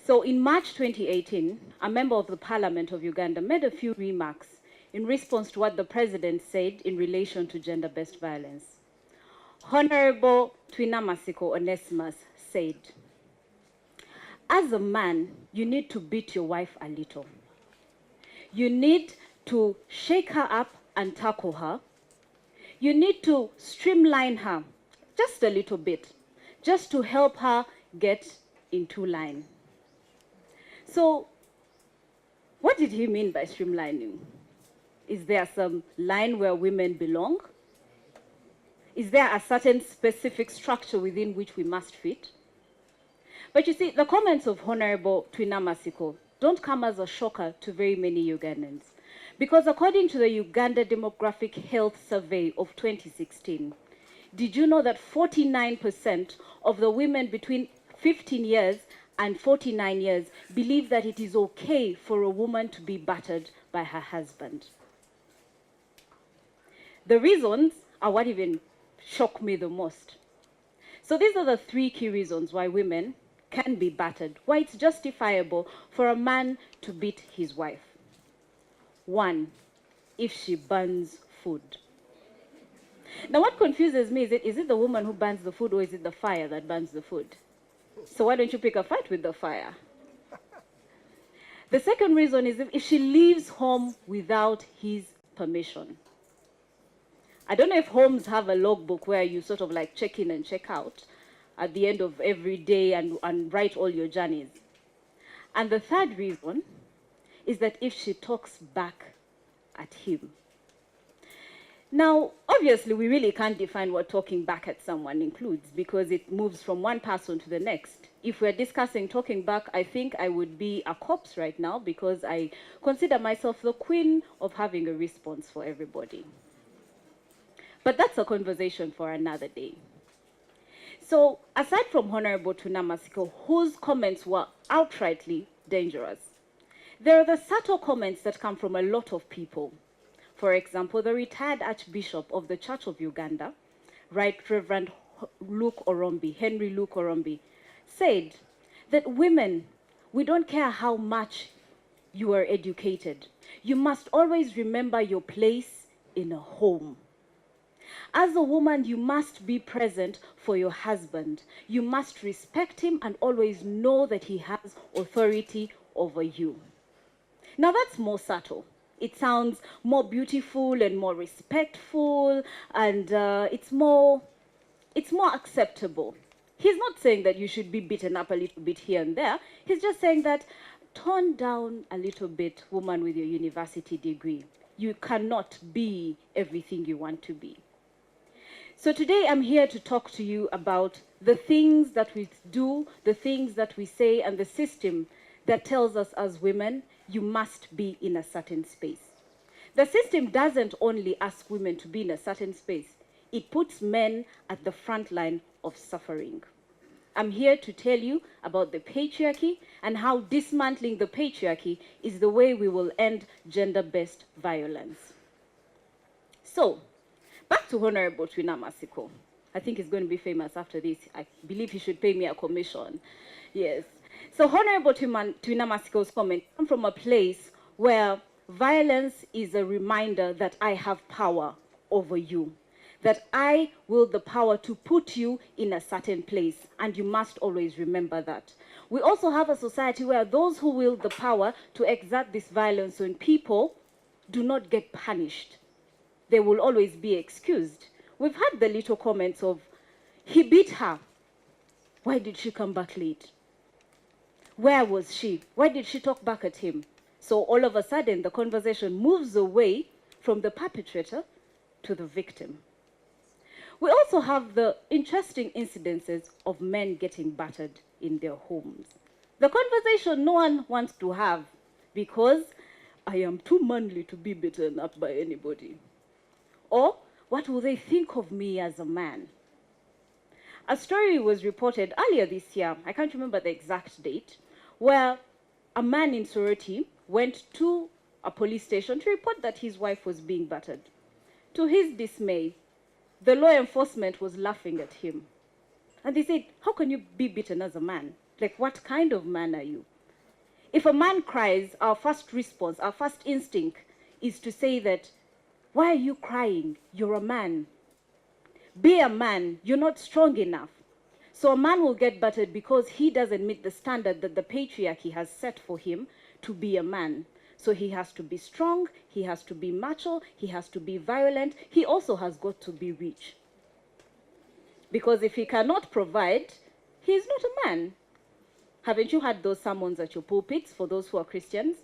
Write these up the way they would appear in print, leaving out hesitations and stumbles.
So in March 2018, a member of the Parliament of Uganda made a few remarks in response to what the president said in relation to gender-based violence. Honorable Twinamasiko Onesimus said, "As a man, you need to beat your wife a little. You need to shake her up and tackle her. You need to streamline her just a little bit, just to help her get into line." So, what did he mean by streamlining? Is there some line where women belong? Is there a certain specific structure within which we must fit? But you see, the comments of Honorable Twinamasiko don't come as a shocker to very many Ugandans. Because according to the Uganda Demographic Health Survey of 2016, did you know that 49% of the women between 15 years and 49 years believe that it is okay for a woman to be battered by her husband? The reasons are what even shock me the most. So these are the three key reasons why women can be battered, why it's justifiable for a man to beat his wife. 1, if she burns food. Now what confuses me is it the woman who burns the food, or is it the fire that burns the food? So why don't you pick a fight with the fire? The second reason is if she leaves home without his permission. I don't know if homes have a logbook where you sort of like check in and check out at the end of every day and write all your journeys. And the third reason is that if she talks back at him. Now, obviously, we really can't define what talking back at someone includes, because it moves from one person to the next. If we're discussing talking back, I think I would be a corpse right now, because I consider myself the queen of having a response for everybody. But that's a conversation for another day. So, aside from Honorable Twinamasiko, whose comments were outrightly dangerous, there are the subtle comments that come from a lot of people. For example, the retired Archbishop of the Church of Uganda, Right Reverend Henry Luke Orombi, said that women, we don't care how much you are educated. You must always remember your place in a home. As a woman, you must be present for your husband. You must respect him and always know that he has authority over you. Now that's more subtle. It sounds more beautiful and more respectful, and it's more acceptable. He's not saying that you should be beaten up a little bit here and there. He's just saying that tone down a little bit, woman with your university degree. You cannot be everything you want to be. So today I'm here to talk to you about the things that we do, the things that we say, and the system that tells us as women, you must be in a certain space. The system doesn't only ask women to be in a certain space, it puts men at the front line of suffering. I'm here to tell you about the patriarchy and how dismantling the patriarchy is the way we will end gender-based violence. So, back to Honorable Twinamasiko. I think he's going to be famous after this. I believe he should pay me a commission. Yes. So Honorable Twinamasiko's comment comes from a place where violence is a reminder that I have power over you, that I wield the power to put you in a certain place, and you must always remember that. We also have a society where those who wield the power to exert this violence on people do not get punished. They will always be excused. We've had the little comments of, he beat her. Why did she come back late? Where was she? Why did she talk back at him? So all of a sudden, the conversation moves away from the perpetrator to the victim. We also have the interesting incidences of men getting battered in their homes. The conversation no one wants to have, because I am too manly to be beaten up by anybody. Or, what will they think of me as a man? A story was reported earlier this year, I can't remember the exact date, where a man in Soroti went to a police station to report that his wife was being battered. To his dismay, the law enforcement was laughing at him. And they said, how can you be beaten as a man? Like, what kind of man are you? If a man cries, our first response, our first instinct is to say that, why are you crying? You're a man. Be a man. You're not strong enough. So a man will get battered because he doesn't meet the standard that the patriarchy has set for him to be a man. So he has to be strong, he has to be macho, he has to be violent, he also has got to be rich. Because if he cannot provide, he is not a man. Haven't you had those sermons at your pulpits, for those who are Christians?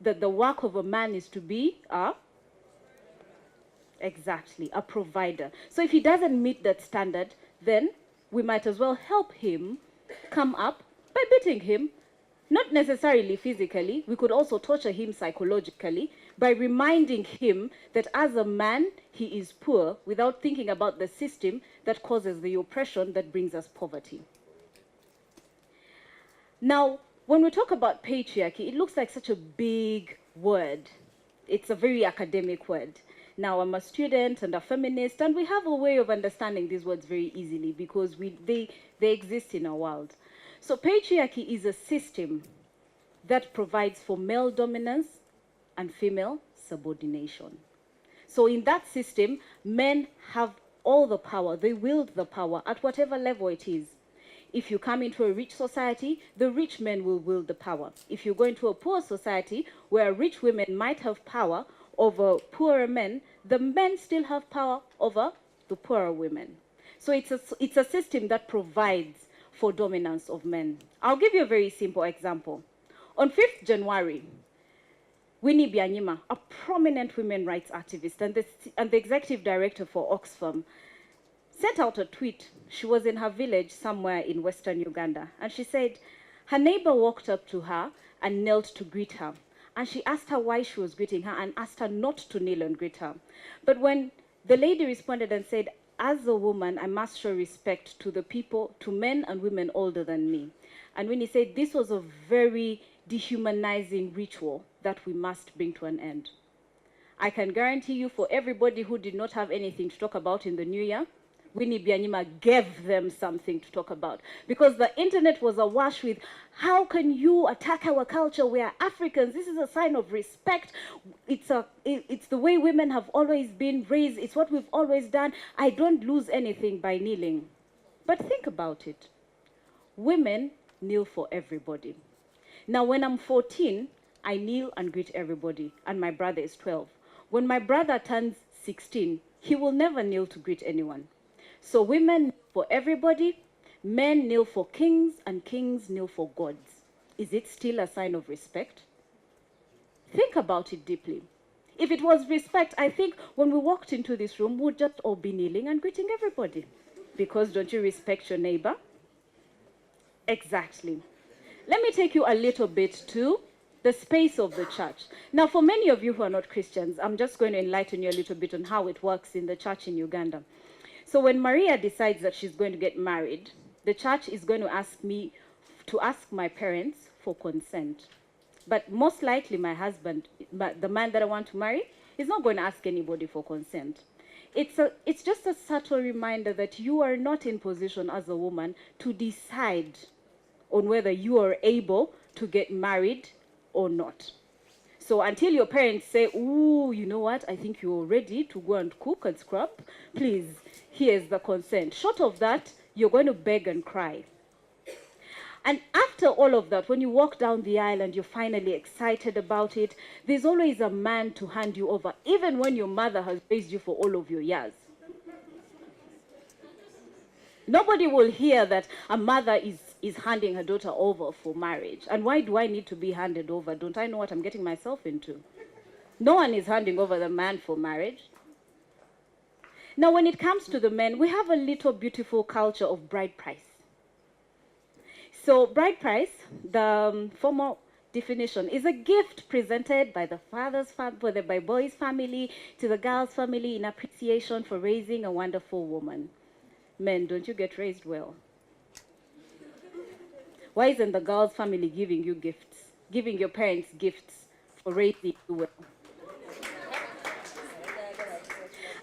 That the work of a man is to be a provider. So if he doesn't meet that standard, then we might as well help him come up by beating him. Not necessarily physically, we could also torture him psychologically by reminding him that as a man, he is poor without thinking about the system that causes the oppression that brings us poverty. Now, when we talk about patriarchy, it looks like such a big word. It's a very academic word. Now, I'm a student and a feminist, and we have a way of understanding these words very easily because they exist in our world. So patriarchy is a system that provides for male dominance and female subordination. So in that system, men have all the power. They wield the power at whatever level it is. If you come into a rich society, the rich men will wield the power. If you go into a poor society where rich women might have power over poorer men, the men still have power over the poorer women. So it's a system that provides for dominance of men. I'll give you a very simple example. On 5th January, Winnie Byanyima, a prominent women rights activist and the executive director for Oxfam, sent out a tweet. She was in her village somewhere in western Uganda, and she said her neighbor walked up to her and knelt to greet her. And she asked her why she was greeting her and asked her not to kneel and greet her. But when the lady responded and said, as a woman, I must show respect to the people, to men and women older than me. And Winnie said this was a very dehumanizing ritual that we must bring to an end. I can guarantee you, for everybody who did not have anything to talk about in the new year, Winnie Byanyima gave them something to talk about, because the internet was awash with, how can you attack our culture? We are Africans. This is a sign of respect. It's the way women have always been raised. It's what we've always done. I don't lose anything by kneeling. But think about it. Women kneel for everybody. Now, when I'm 14, I kneel and greet everybody, and my brother is 12. When my brother turns 16, he will never kneel to greet anyone. So women kneel for everybody, men kneel for kings, and kings kneel for gods. Is it still a sign of respect? Think about it deeply. If it was respect, I think when we walked into this room, we'd just all be kneeling and greeting everybody. Because don't you respect your neighbor? Exactly. Let me take you a little bit to the space of the church. Now, for many of you who are not Christians, I'm just going to enlighten you a little bit on how it works in the church in Uganda. So when Maria decides that she's going to get married, the church is going to ask me to ask my parents for consent. But most likely my husband, the man that I want to marry, is not going to ask anybody for consent. It's just a subtle reminder that you are not in position as a woman to decide on whether you are able to get married or not. So until your parents say, ooh, you know what, I think you're ready to go and cook and scrub, please, here's the consent. Short of that, you're going to beg and cry. And after all of that, when you walk down the aisle and you're finally excited about it, there's always a man to hand you over, even when your mother has raised you for all of your years. Nobody will hear that a mother is handing her daughter over for marriage. And why do I need to be handed over? Don't I know what I'm getting myself into? No one is handing over the man for marriage. Now, when it comes to the men, we have a little beautiful culture of bride price. So bride price, the formal definition, is a gift presented by the by boy's family to the girl's family in appreciation for raising a wonderful woman. Men, don't you get raised well? Why isn't the girl's family giving you gifts, giving your parents gifts for raising you well?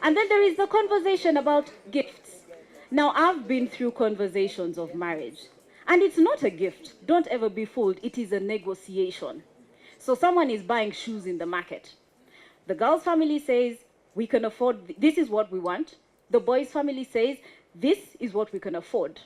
And then there is the conversation about gifts. Now, I've been through conversations of marriage, And it's not a gift. Don't ever be fooled. It is a negotiation. So someone is buying shoes in the market. The girl's family says, we can afford, this is what we want. The boy's family says, this is what we can afford.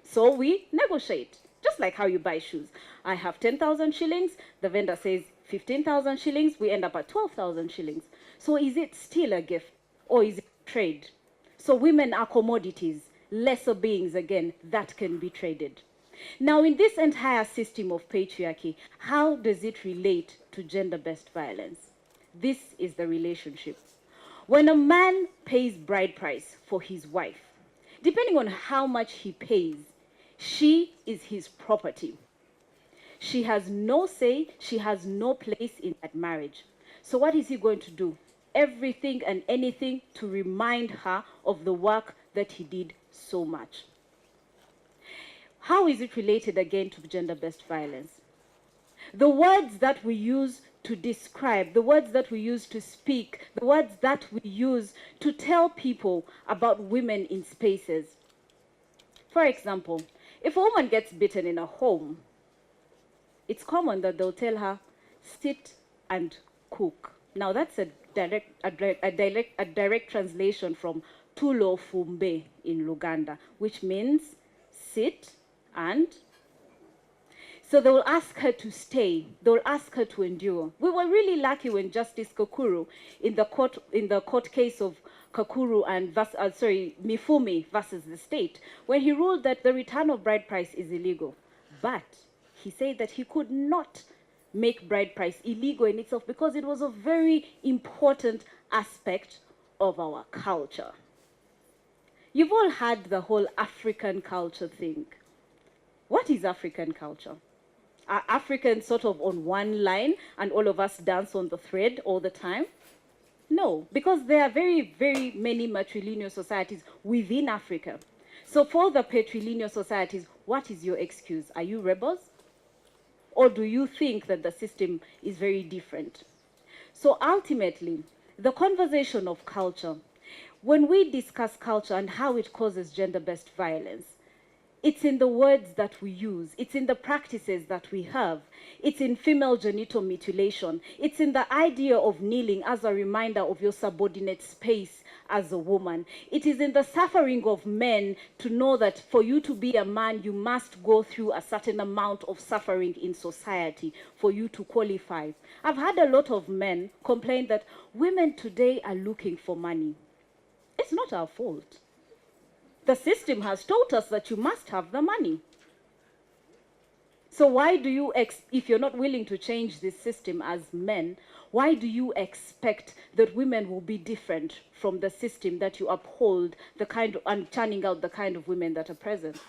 So we negotiate, just like how you buy shoes. I have 10,000 shillings. The vendor says 15,000 shillings. We end up at 12,000 shillings. So is it still a gift or is it trade? So women are commodities, lesser beings, again, that can be traded. Now, in this entire system of patriarchy, how does it relate to gender-based violence? This is the relationship. When a man pays bride price for his wife, depending on how much he pays, she is his property. She has no say, she has no place in that marriage. So what is he going to do? Everything and anything to remind her of the work that he did so much. How is it related again to gender-based violence? The words that we use to describe, the words that we use to speak, the words that we use to tell people about women in spaces. For example, if a woman gets beaten in a home, it's common that they'll tell her, sit and cook. Now that's a direct translation from Tulo Fumbe in Uganda, which means sit and. So they will ask her to stay. They will ask her to endure. We were really lucky when Justice Kakuru, in the court case of Kakuru and Mifumi versus the state, when he ruled that the return of bride price is illegal, but he said that he could not make bride price illegal in itself because it was a very important aspect of our culture. You've all heard the whole African culture thing. What is African culture? Are Africans sort of on one line and all of us dance on the thread all the time? No, because there are very, very many matrilineal societies within Africa. So for the patrilineal societies, what is your excuse? Are you rebels? Or do you think that the system is very different? So ultimately, the conversation of culture, when we discuss culture and how it causes gender-based violence, it's in the words that we use. It's in the practices that we have. It's in female genital mutilation. It's in the idea of kneeling as a reminder of your subordinate space as a woman. It is in the suffering of men to know that for you to be a man, you must go through a certain amount of suffering in society for you to qualify. I've had a lot of men complain that women today are looking for money. It's not our fault. The system has taught us that you must have the money. So why do you, if you're not willing to change this system as men, why do you expect that women will be different from the system that you uphold the kind of, and churning out the kind of women that are present?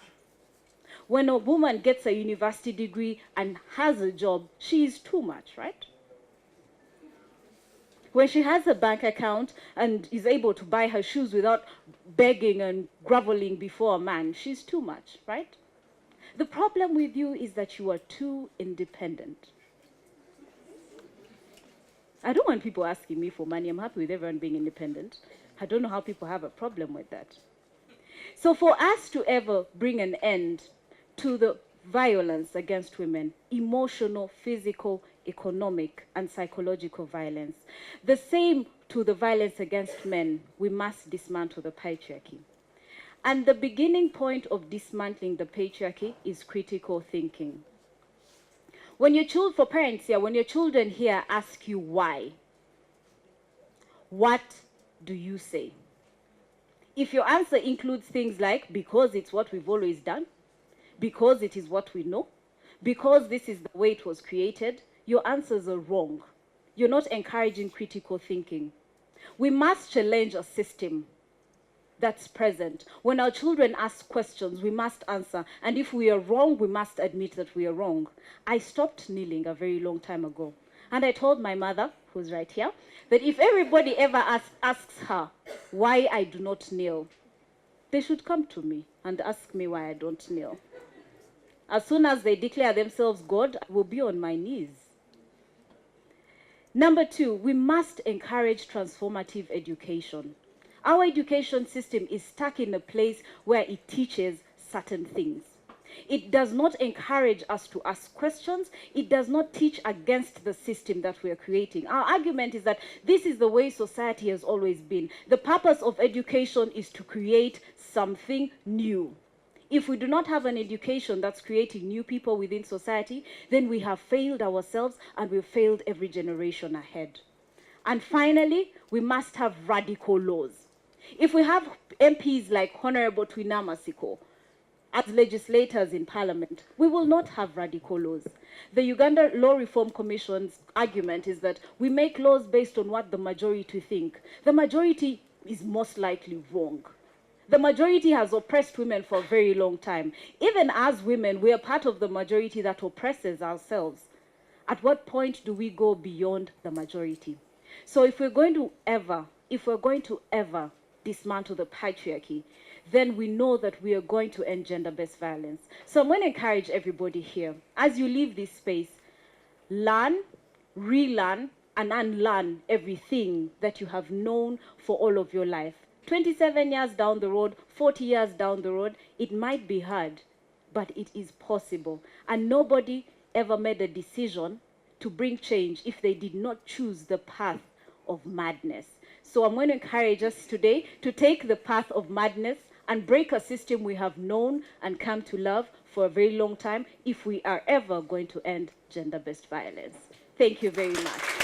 When a woman gets a university degree and has a job, she is too much, right? When she has a bank account and is able to buy her shoes without begging and groveling before a man, she's too much, right? The problem with you is that you are too independent. I don't want people asking me for money. I'm happy with everyone being independent. I don't know how people have a problem with that. So for us to ever bring an end to the violence against women, emotional, physical, economic, and psychological violence, the same to the violence against men, we must dismantle the patriarchy. And the beginning point of dismantling the patriarchy is critical thinking. When your children, for parents here, when your children here ask you why, what do you say? If your answer includes things like, because it's what we've always done, because it is what we know, because this is the way it was created, your answers are wrong. You're not encouraging critical thinking. We must challenge a system that's present. When our children ask questions, we must answer. And if we are wrong, we must admit that we are wrong. I stopped kneeling a very long time ago. And I told my mother, who's right here, that if everybody ever asks her why I do not kneel, they should come to me and ask me why I don't kneel. As soon as they declare themselves God, I will be on my knees. Number two, we must encourage transformative education. Our education system is stuck in a place where it teaches certain things. It does not encourage us to ask questions. It does not teach against the system that we are creating. Our argument is that this is the way society has always been. The purpose of education is to create something new. If we do not have an education that's creating new people within society, then we have failed ourselves and we've failed every generation ahead. And finally, we must have radical laws. If we have MPs like Honorable Twinama Siko as legislators in Parliament, we will not have radical laws. The Uganda Law Reform Commission's argument is that we make laws based on what the majority think. The majority is most likely wrong. The majority has oppressed women for a very long time. Even as women, we are part of the majority that oppresses ourselves. At what point do we go beyond the majority? So if we're going to ever dismantle the patriarchy, then we know that we are going to end gender-based violence. So I'm going to encourage everybody here, as you leave this space, learn, relearn, and unlearn everything that you have known for all of your life. 27 years down the road, 40 years down the road, it might be hard, but it is possible. And nobody ever made a decision to bring change if they did not choose the path of madness. So I'm going to encourage us today to take the path of madness and break a system we have known and come to love for a very long time if we are ever going to end gender-based violence. Thank you very much.